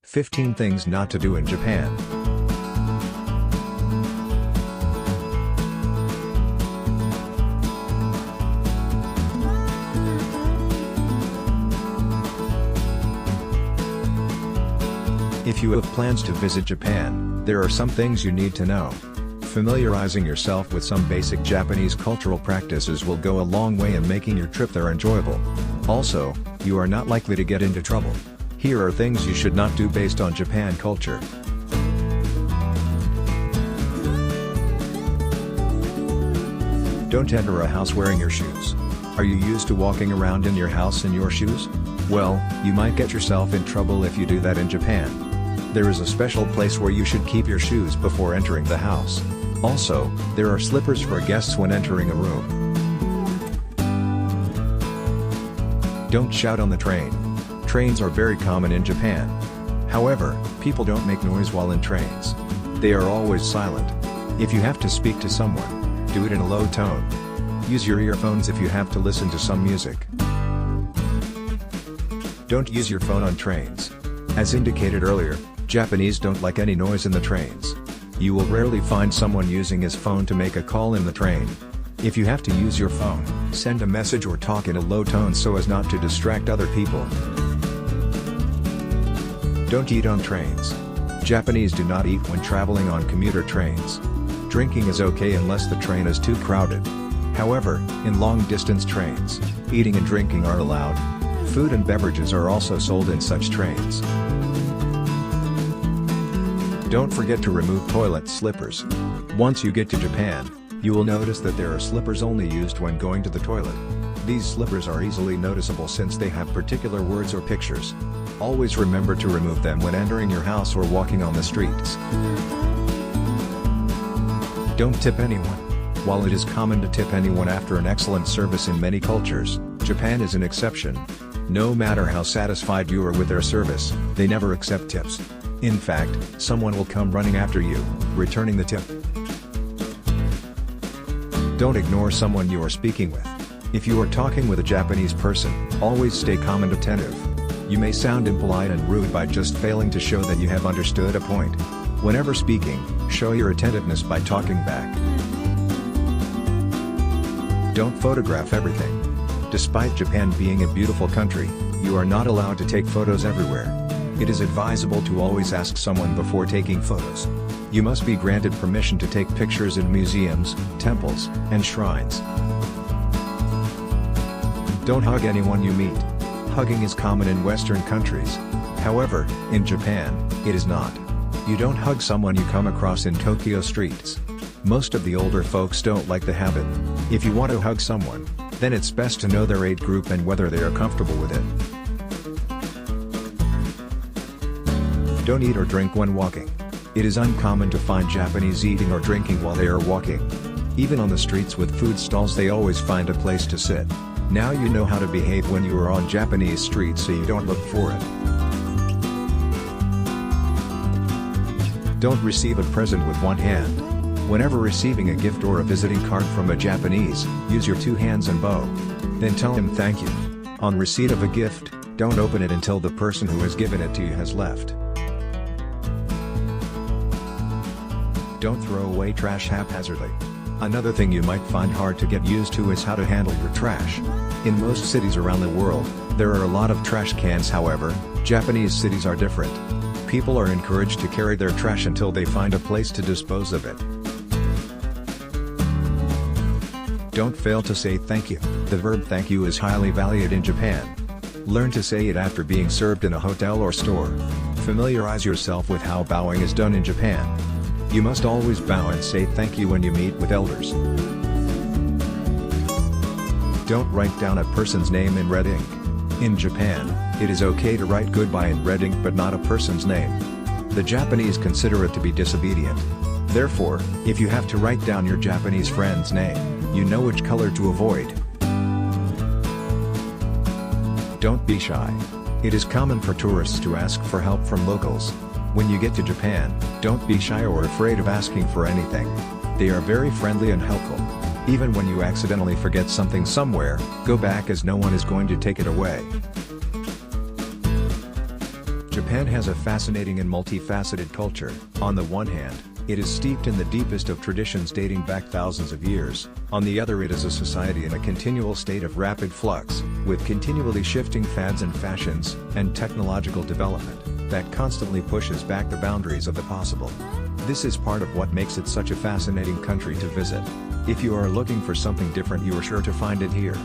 15 Things Not to Do in Japan. If you have plans to visit Japan, there are some things you need to know. Familiarizing yourself with some basic Japanese cultural practices will go a long way in making your trip there enjoyable. Also, you are not likely to get into trouble. Here are things you should not do based on Japan culture. Don't enter a house wearing your shoes. Are you used to walking around in your house in your shoes? Well, you might get yourself in trouble if you do that in Japan. There is a special place where you should keep your shoes before entering the house. Also, there are slippers for guests when entering a room. Don't shout on the train. Trains are very common in Japan. However, people don't make noise while in trains. They are always silent. If you have to speak to someone, do it in a low tone. Use your earphones if you have to listen to some music. Don't use your phone on trains. As indicated earlier, Japanese don't like any noise in the trains. You will rarely find someone using his phone to make a call in the train. If you have to use your phone, send a message or talk in a low tone so as not to distract other people. Don't eat on trains. Japanese do not eat when traveling on commuter trains. Drinking is okay unless the train is too crowded. However, in long-distance trains, eating and drinking are allowed. Food and beverages are also sold in such trains. Don't forget to remove toilet slippers. Once you get to Japan, you will notice that there are slippers only used when going to the toilet. These slippers are easily noticeable since they have particular words or pictures. Always remember to remove them when entering your house or walking on the streets. Don't tip anyone. While it is common to tip anyone after an excellent service in many cultures, Japan is an exception. No matter how satisfied you are with their service, they never accept tips. In fact, someone will come running after you, returning the tip. Don't ignore someone you are speaking with. If you are talking with a Japanese person, always stay calm and attentive. You may sound impolite and rude by just failing to show that you have understood a point. Whenever speaking, show your attentiveness by talking back. Don't photograph everything. Despite Japan being a beautiful country, you are not allowed to take photos everywhere. It is advisable to always ask someone before taking photos. You must be granted permission to take pictures in museums, temples, and shrines. Don't hug anyone you meet. Hugging is common in Western countries. However, in Japan, it is not. You don't hug someone you come across in Tokyo streets. Most of the older folks don't like the habit. If you want to hug someone, then it's best to know their age group and whether they are comfortable with it. Don't eat or drink when walking. It is uncommon to find Japanese eating or drinking while they are walking. Even on the streets with food stalls they always find a place to sit. Now you know how to behave when you are on Japanese streets so you don't look for it. Don't receive a present with one hand. Whenever receiving a gift or a visiting card from a Japanese, use your two hands and bow. Then tell him thank you. On receipt of a gift, don't open it until the person who has given it to you has left. Don't throw away trash haphazardly. Another thing you might find hard to get used to is how to handle your trash. In most cities around the world, there are a lot of trash cans. However, Japanese cities are different. People are encouraged to carry their trash until they find a place to dispose of it. Don't fail to say thank you. The verb thank you is highly valued in Japan. Learn to say it after being served in a hotel or store. Familiarize yourself with how bowing is done in Japan. You must always bow and say thank you when you meet with elders. Don't write down a person's name in red ink. In Japan, it is okay to write goodbye in red ink but not a person's name. The Japanese consider it to be disobedient. Therefore, if you have to write down your Japanese friend's name, you know which color to avoid. Don't be shy. It is common for tourists to ask for help from locals. When you get to Japan, don't be shy or afraid of asking for anything. They are very friendly and helpful. Even when you accidentally forget something somewhere, go back as no one is going to take it away. Japan has a fascinating and multifaceted culture. On the one hand, it is steeped in the deepest of traditions dating back thousands of years. On the other, it is a society in a continual state of rapid flux, with continually shifting fads and fashions, and technological development, that constantly pushes back the boundaries of the possible. This is part of what makes it such a fascinating country to visit. If you are looking for something different, you are sure to find it here.